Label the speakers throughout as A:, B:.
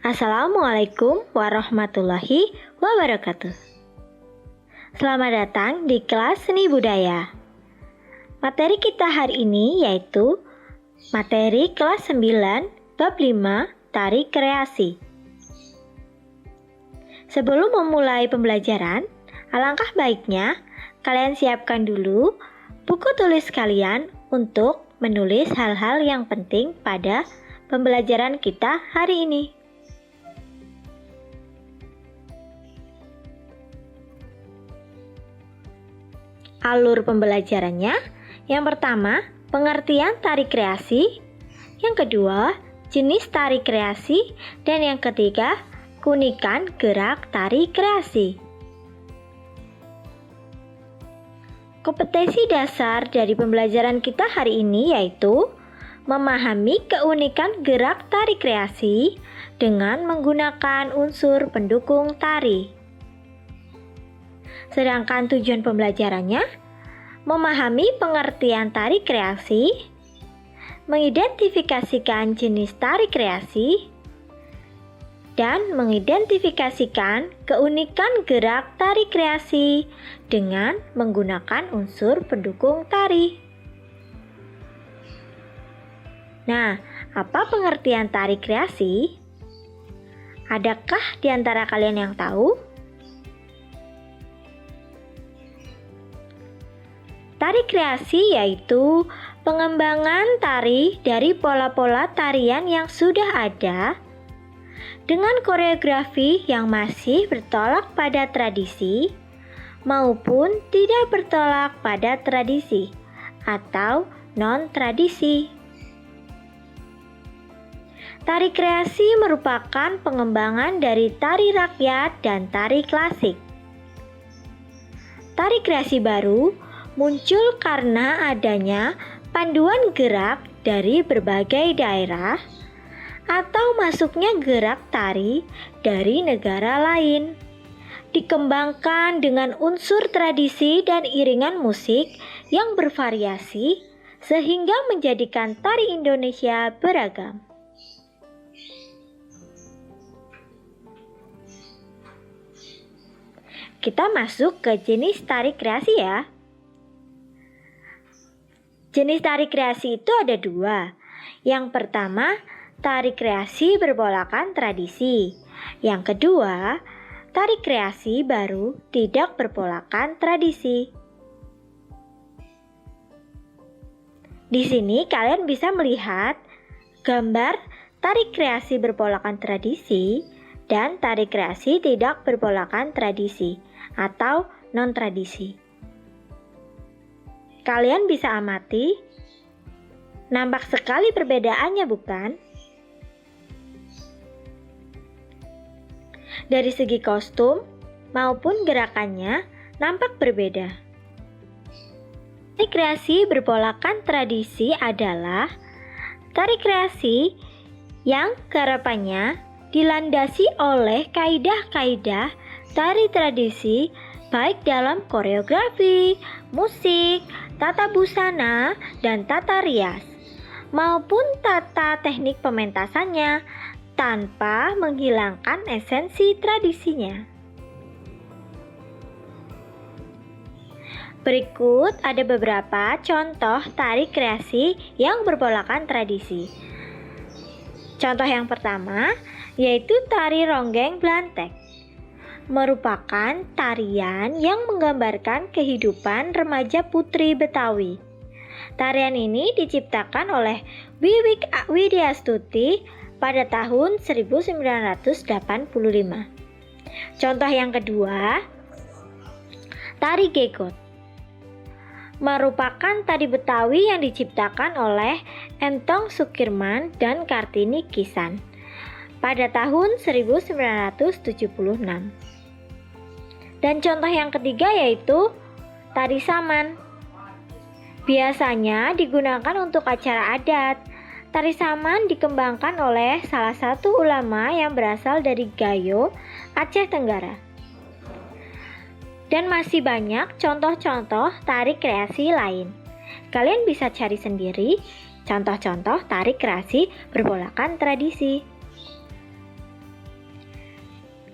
A: Assalamualaikum warahmatullahi wabarakatuh. Selamat datang di kelas seni budaya. Materi kita hari ini yaitu materi kelas 9 bab 5 tari kreasi. Sebelum memulai pembelajaran, alangkah baiknya kalian siapkan dulu buku tulis kalian untuk menulis hal-hal yang penting pada pembelajaran kita hari ini. Alur pembelajarannya, yang pertama, pengertian tari kreasi, yang kedua, jenis tari kreasi, dan yang ketiga, keunikan gerak tari kreasi. Kompetensi dasar dari pembelajaran kita hari ini yaitu memahami keunikan gerak tari kreasi dengan menggunakan unsur pendukung tari. Sedangkan tujuan pembelajarannya memahami pengertian tari kreasi, mengidentifikasikan jenis tari kreasi, dan mengidentifikasikan keunikan gerak tari kreasi dengan menggunakan unsur pendukung tari. Nah, apa pengertian tari kreasi? Adakah di antara kalian yang tahu? Tari kreasi yaitu pengembangan tari dari pola-pola tarian yang sudah ada dengan koreografi yang masih bertolak pada tradisi maupun tidak bertolak pada tradisi atau non-tradisi. Tari kreasi merupakan pengembangan dari tari rakyat dan tari klasik. Tari kreasi baru muncul karena adanya panduan gerak dari berbagai daerah atau masuknya gerak tari dari negara lain. Dikembangkan dengan unsur tradisi dan iringan musik yang bervariasi sehingga menjadikan tari Indonesia beragam. Kita masuk ke jenis tari kreasi ya. Jenis tari kreasi itu ada dua. Yang pertama, tari kreasi berpolakan tradisi. Yang kedua, tari kreasi baru tidak berpolakan tradisi. Di sini kalian bisa melihat gambar tari kreasi berpolakan tradisi dan tari kreasi tidak berpolakan tradisi atau non-tradisi. Kalian bisa amati, nampak sekali perbedaannya bukan? Dari segi kostum maupun gerakannya nampak berbeda. Tari kreasi berpolakan tradisi adalah tari kreasi yang garapannya dilandasi oleh kaidah-kaidah tari tradisi baik dalam koreografi, musik, tata busana, dan tata rias, maupun tata teknik pementasannya tanpa menghilangkan esensi tradisinya. Berikut ada beberapa contoh tari kreasi yang berpolakan tradisi. Contoh yang pertama yaitu tari ronggeng Blantek. Merupakan tarian yang menggambarkan kehidupan remaja putri Betawi. Tarian ini diciptakan oleh Wiwik Widyastuti pada tahun 1985. Contoh yang kedua, tari Gegot. Merupakan tari Betawi yang diciptakan oleh Entong Sukirman dan Kartini Kisan pada tahun 1976. Dan contoh yang ketiga yaitu tari Saman. Biasanya digunakan untuk acara adat. Tari Saman dikembangkan oleh salah satu ulama yang berasal dari Gayo, Aceh Tenggara. Dan masih banyak contoh-contoh tari kreasi lain. Kalian bisa cari sendiri contoh-contoh tari kreasi berpolakan tradisi.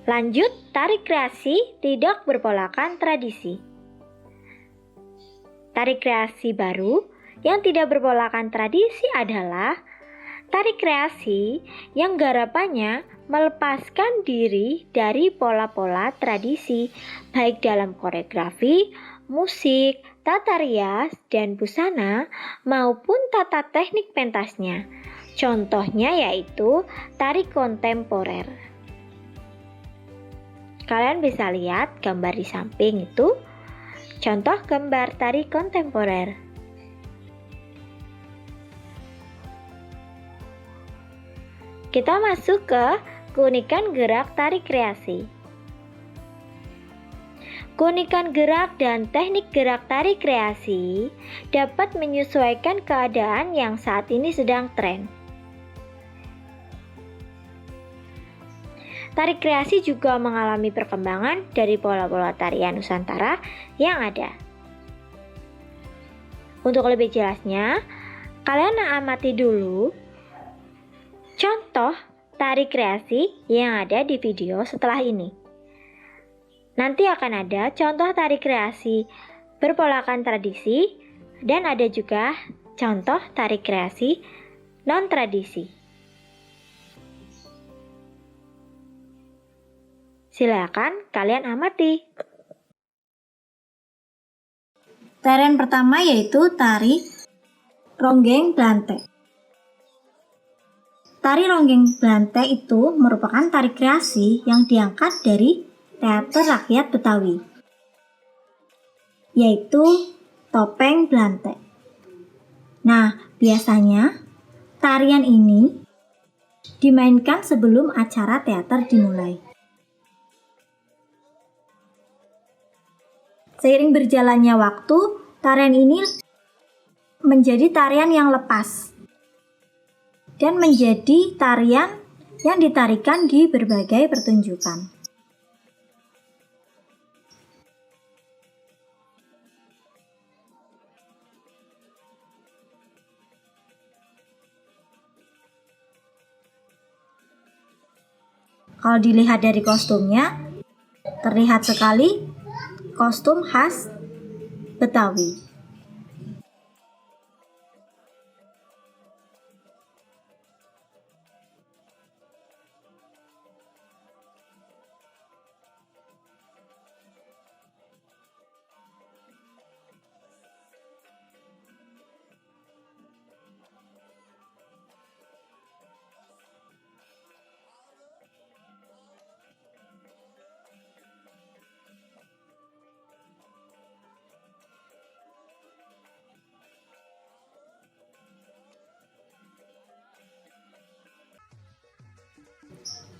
A: Lanjut, tari kreasi tidak berpolakan tradisi. Tari kreasi baru yang tidak berpolakan tradisi adalah tari kreasi yang garapannya melepaskan diri dari pola-pola tradisi, baik dalam koreografi, musik, tata rias, dan busana, maupun tata teknik pentasnya. Contohnya yaitu tari kontemporer. Kalian bisa lihat gambar di samping itu, contoh gambar tari kontemporer. Kita masuk ke keunikan gerak tari kreasi. Keunikan gerak dan teknik gerak tari kreasi dapat menyesuaikan keadaan yang saat ini sedang tren. Tari kreasi juga mengalami perkembangan dari pola-pola tarian Nusantara yang ada. Untuk lebih jelasnya, kalian amati dulu contoh tari kreasi yang ada di video setelah ini. Nanti akan ada contoh tari kreasi berpolakan tradisi dan ada juga contoh tari kreasi non-tradisi. Silakan kalian amati.
B: Tarian pertama yaitu tari ronggeng Blante. Tari ronggeng Blante itu merupakan tari kreasi yang diangkat dari teater rakyat Betawi, yaitu topeng Blante. Nah, biasanya tarian ini dimainkan sebelum acara teater dimulai. Seiring berjalannya waktu, tarian ini menjadi tarian yang lepas dan menjadi tarian yang ditarikan di berbagai pertunjukan. Kalau dilihat dari kostumnya, terlihat sekali kostum khas Betawi.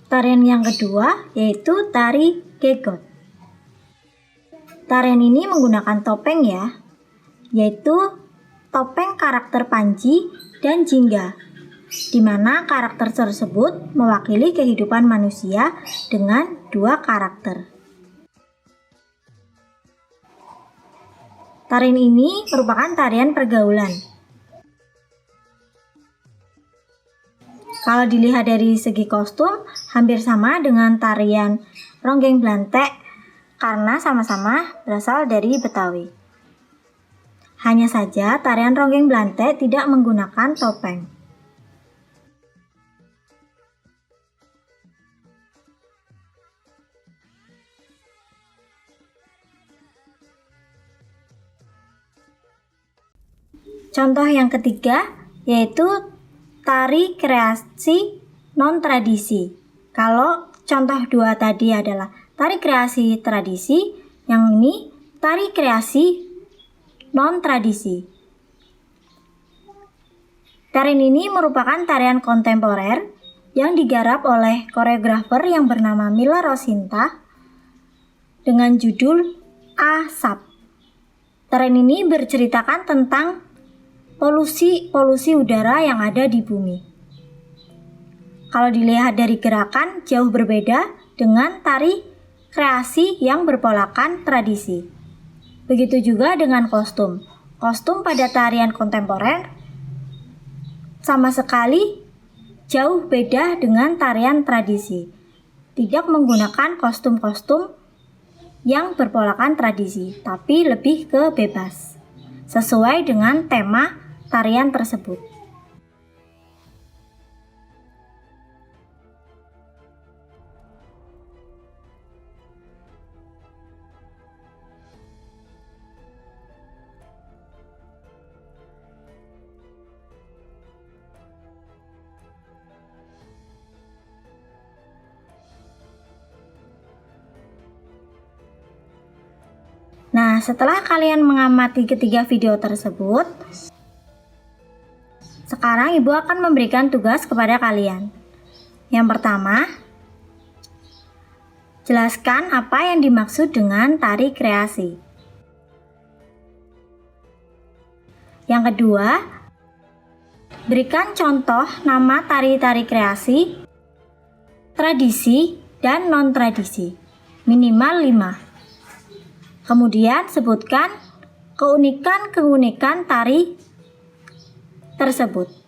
B: Tarian yang kedua yaitu tari gegot. Tarian ini menggunakan topeng ya, yaitu topeng karakter Panji dan Jingga, di mana karakter tersebut mewakili kehidupan manusia dengan dua karakter. Tarian ini merupakan tarian pergaulan. Kalau dilihat dari segi kostum, hampir sama dengan tarian ronggeng Blante karena sama-sama berasal dari Betawi. Hanya saja tarian ronggeng Blante tidak menggunakan topeng. Contoh yang ketiga yaitu tari kreasi non-tradisi. Kalau contoh dua tadi adalah tari kreasi tradisi, yang ini tari kreasi non-tradisi. Tarian ini merupakan tarian kontemporer yang digarap oleh koreografer yang bernama Mila Rosinta dengan judul Asap. Tarian ini berceritakan tentang polusi udara yang ada di bumi. Kalau dilihat dari gerakan jauh berbeda dengan tari kreasi yang berpolakan tradisi. Begitu juga dengan kostum. Kostum pada tarian kontemporer sama sekali jauh beda dengan tarian tradisi. tidak menggunakan kostum-kostum yang berpolakan tradisi, tapi lebih ke bebas, sesuai dengan tema tarian tersebut. Nah, setelah kalian mengamati ketiga video tersebut, sekarang Ibu akan memberikan tugas kepada kalian. Yang pertama, jelaskan apa yang dimaksud dengan tari kreasi. Yang kedua, berikan contoh nama tari-tari kreasi, tradisi, dan non-tradisi, minimal 5. Kemudian sebutkan keunikan-keunikan tari tersebut.